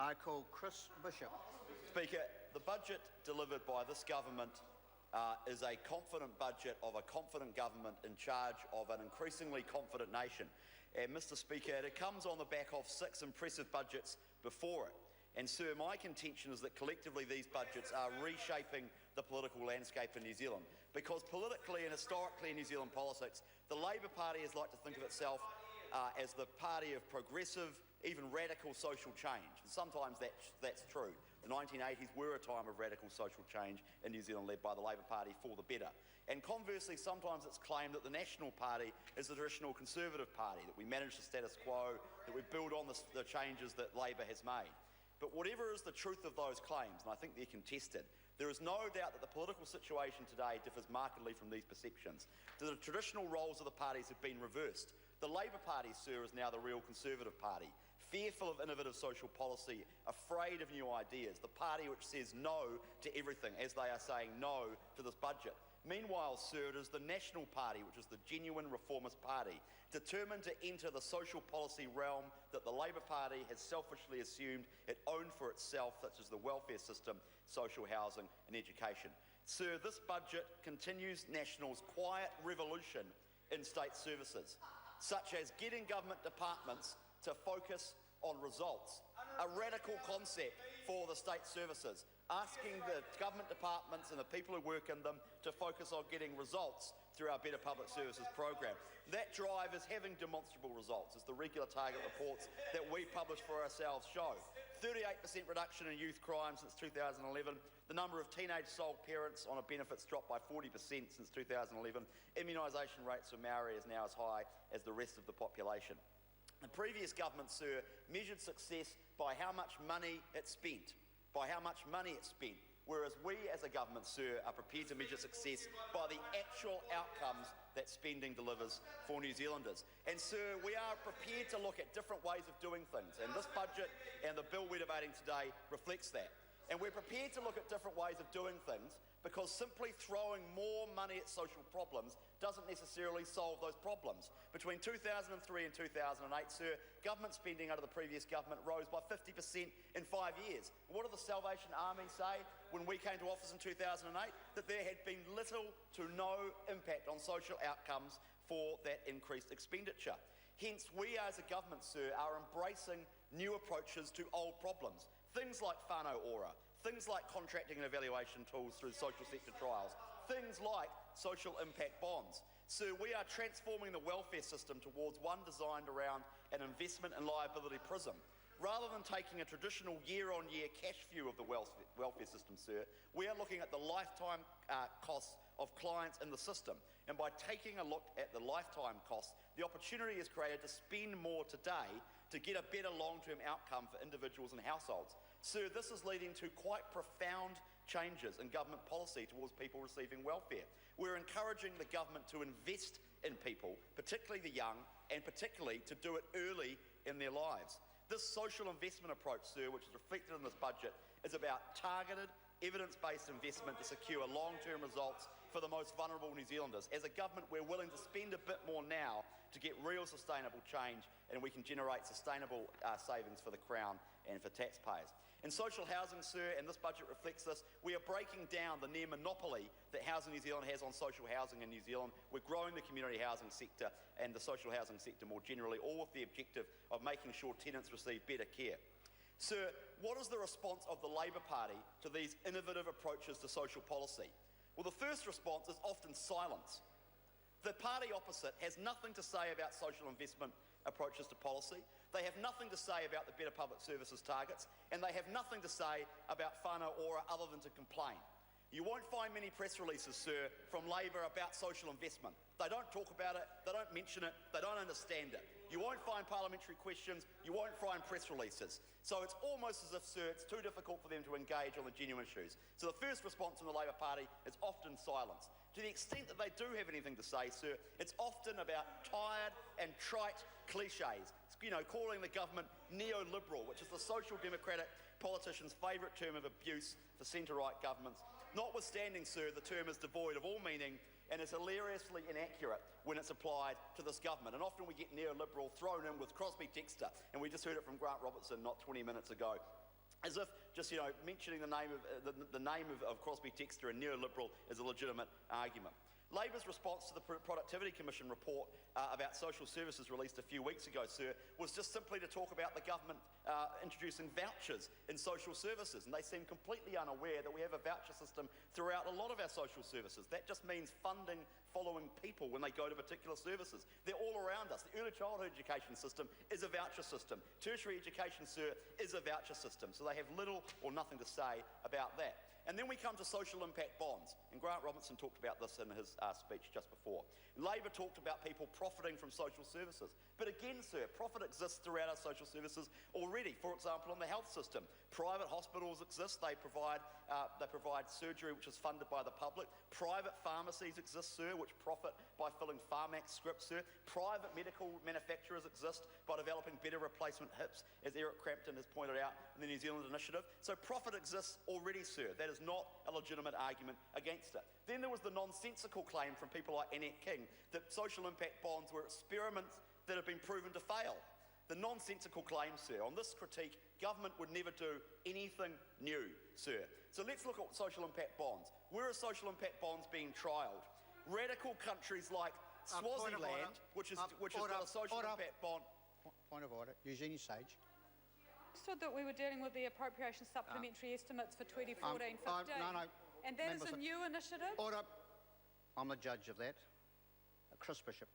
I call Chris Bishop. Speaker, the budget delivered by this government is a confident budget of a confident government in charge of an increasingly confident nation. And Mr Speaker, it comes on the back of 6 impressive budgets before it. And sir, my contention is that collectively these budgets are reshaping the political landscape in New Zealand. Because politically and historically in New Zealand politics, the Labour Party has liked to think of itself as the party of progressive, even radical social change. And sometimes that's true. The 1980s were a time of radical social change in New Zealand led by the Labour Party for the better. And conversely, sometimes it's claimed that the National Party is the traditional Conservative Party, that we manage the status quo, that we build on the changes that Labour has made. But whatever is the truth of those claims, and I think they're contested, there is no doubt that the political situation today differs markedly from these perceptions. The traditional roles of the parties have been reversed. The Labour Party, sir, is now the real Conservative Party, fearful of innovative social policy, afraid of new ideas, the party which says no to everything, as they are saying no to this budget. Meanwhile, sir, it is the National Party, which is the genuine reformist party, determined to enter the social policy realm that the Labour Party has selfishly assumed it owned for itself, such as the welfare system, social housing and education. Sir, this budget continues National's quiet revolution in state services, such as getting government departments to focus on results, a radical concept for the state services, asking the government departments and the people who work in them to focus on getting results through our Better Public Services program. That drive is having demonstrable results, as the regular target reports that we publish for ourselves show. 38% reduction in youth crime since 2011. The number of teenage sole parents on a benefits dropped by 40% since 2011. Immunisation rates for Maori is now as high as the rest of the population. The previous government, sir, measured success by how much money it spent, whereas we as a government, sir, are prepared to measure success by the actual outcomes that spending delivers for New Zealanders. And sir, we are prepared to look at different ways of doing things, and this budget and the bill we're debating today reflects that. And we're prepared to look at different ways of doing things because simply throwing more money at social problems doesn't necessarily solve those problems. Between 2003 and 2008, sir, government spending under the previous government rose by 50% in 5 years. What did the Salvation Army say when we came to office in 2008? That there had been little to no impact on social outcomes for that increased expenditure. Hence, we as a government, sir, are embracing new approaches to old problems. Things like whānau ora, things like contracting and evaluation tools through social sector trials, things like social impact bonds. So we are transforming the welfare system towards one designed around an investment and liability prism. Rather than taking a traditional year-on-year cash view of the welfare system, sir, we are looking at the lifetime costs of clients in the system. And by taking a look at the lifetime costs, the opportunity is created to spend more today to get a better long-term outcome for individuals and households. Sir, this is leading to quite profound changes in government policy towards people receiving welfare. We're encouraging the government to invest in people, particularly the young, and particularly to do it early in their lives. This social investment approach, sir, which is reflected in this budget, is about targeted, evidence-based investment to secure long-term results for the most vulnerable New Zealanders. As a government, we're willing to spend a bit more now to get real sustainable change, and we can generate sustainable savings for the Crown and for taxpayers. In social housing, sir, and this budget reflects this, we are breaking down the near monopoly that Housing New Zealand has on social housing in New Zealand. We're growing the community housing sector and the social housing sector more generally, all with the objective of making sure tenants receive better care. Sir, what is the response of the Labour Party to these innovative approaches to social policy? Well, the first response is often silence. The party opposite has nothing to say about social investment approaches to policy. They have nothing to say about the Better Public Services targets, and they have nothing to say about whānau ora other than to complain. You won't find many press releases, sir, from Labour about social investment. They don't talk about it, they don't mention it, they don't understand it. You won't find parliamentary questions, you won't find press releases. So it's almost as if, sir, it's too difficult for them to engage on the genuine issues. So the first response from the Labour Party is often silence. To the extent that they do have anything to say, sir, it's often about tired and trite cliches. You know, calling the government neoliberal, which is the social democratic politicians' favourite term of abuse for centre-right governments. Notwithstanding, sir, the term is devoid of all meaning and is hilariously inaccurate when it's applied to this government. And often we get neoliberal thrown in with Crosby Textor, and we just heard it from Grant Robertson not 20 minutes ago. as if just, mentioning the name of Crosby Textor and neoliberal is a legitimate argument. Labor's response to the Productivity Commission report about social services released a few weeks ago, sir, was just simply to talk about the government introducing vouchers in social services, and they seem completely unaware that we have a voucher system throughout a lot of our social services. That just means funding following people when they go to particular services. They're all around us. The early childhood education system is a voucher system. Tertiary education, sir, is a voucher system, so they have little or nothing to say about that. And then we come to social impact bonds, and Grant Robertson talked about this in his speech just before. Labor talked about people profiting from social services. But again, sir, profit exists throughout our social services already. For example, in the health system, private hospitals exist. They provide surgery which is funded by the public. Private pharmacies exist, sir, which profit by filling Pharmax scripts, sir. Private medical manufacturers exist by developing better replacement hips, as Eric Crampton has pointed out in the New Zealand Initiative. So profit exists already, sir. That is not a legitimate argument against it. Then there was the nonsensical claim from people like Annette King that social impact bonds were experiments that have been proven to fail. The nonsensical claim, sir, on this critique, government would never do anything new, sir. So let's look at social impact bonds. Where are social impact bonds being trialled? Radical countries like Swaziland, which has got a social impact bond. Point of order. Eugenie Sage. Understood that we were dealing with the appropriation supplementary estimates for 2014-15. No. And that is a new initiative? Order. I'm the judge of that. Chris Bishop.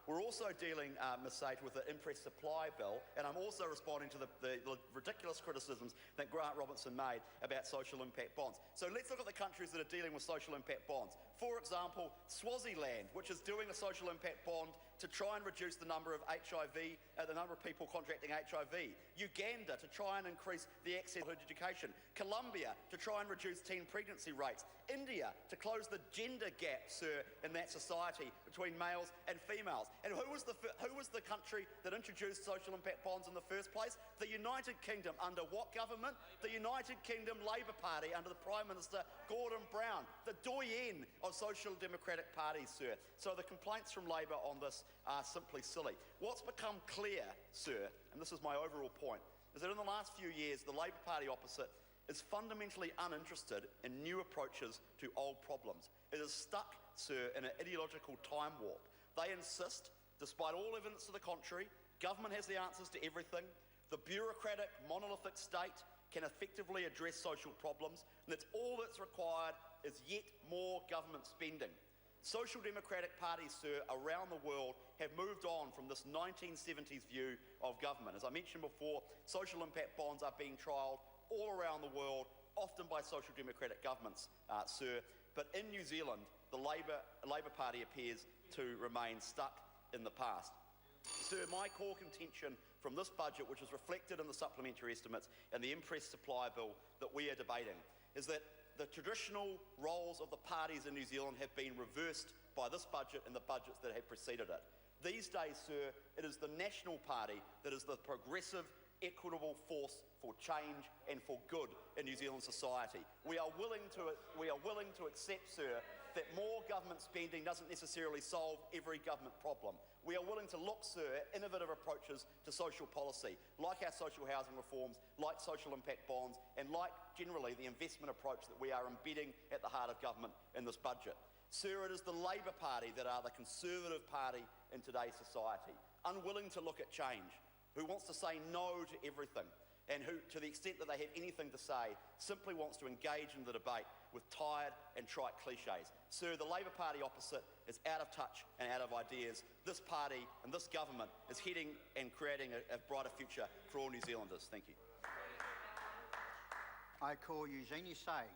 We're also dealing, Ms Sage, with the Imprest supply bill, and I'm also responding to the ridiculous criticisms that Grant Robertson made about social impact bonds. So let's look at the countries that are dealing with social impact bonds. For example, Swaziland, which is doing a social impact bond to try and reduce the number of the number of people contracting HIV. Uganda, to try and increase the access to education. Colombia, to try and reduce teen pregnancy rates. India, to close the gender gap, sir, in that society between males and females. And who was the country that introduced social impact bonds in the first place? The United Kingdom. Under what government? The United Kingdom Labour Party under the Prime Minister Gordon Brown, the doyen of social democratic parties, sir. So the complaints from Labour on this are simply silly. What's become clear, sir, and this is my overall point, is that in the last few years the Labour Party opposite is fundamentally uninterested in new approaches to old problems. It is stuck, sir, in an ideological time warp. They insist, despite all evidence to the contrary, government has the answers to everything. The bureaucratic, monolithic state can effectively address social problems, and that's all that's required is yet more government spending. Social democratic parties, sir, around the world have moved on from this 1970s view of government. As I mentioned before, social impact bonds are being trialled all around the world, often by social democratic governments, sir. But in New Zealand, the Labour Party appears to remain stuck in the past. Sir, my core contention from this budget, which is reflected in the supplementary estimates and the Imprest supply bill that we are debating, is that the traditional roles of the parties in New Zealand have been reversed by this budget and the budgets that have preceded it. These days, sir, it is the National Party that is the progressive, equitable force for change and for good in New Zealand society. We are willing to accept, sir, that more government spending doesn't necessarily solve every government problem. We are willing to look, sir, at innovative approaches to social policy, like our social housing reforms, like social impact bonds, and like, generally, the investment approach that we are embedding at the heart of government in this budget. Sir, it is the Labour Party that are the conservative party in today's society, unwilling to look at change, who wants to say no to everything, and who, to the extent that they have anything to say, simply wants to engage in the debate with tired and trite cliches. Sir, the Labour Party opposite is out of touch and out of ideas. This party and this government is heading and creating a brighter future for all New Zealanders. Thank you. I call Eugenie Sage.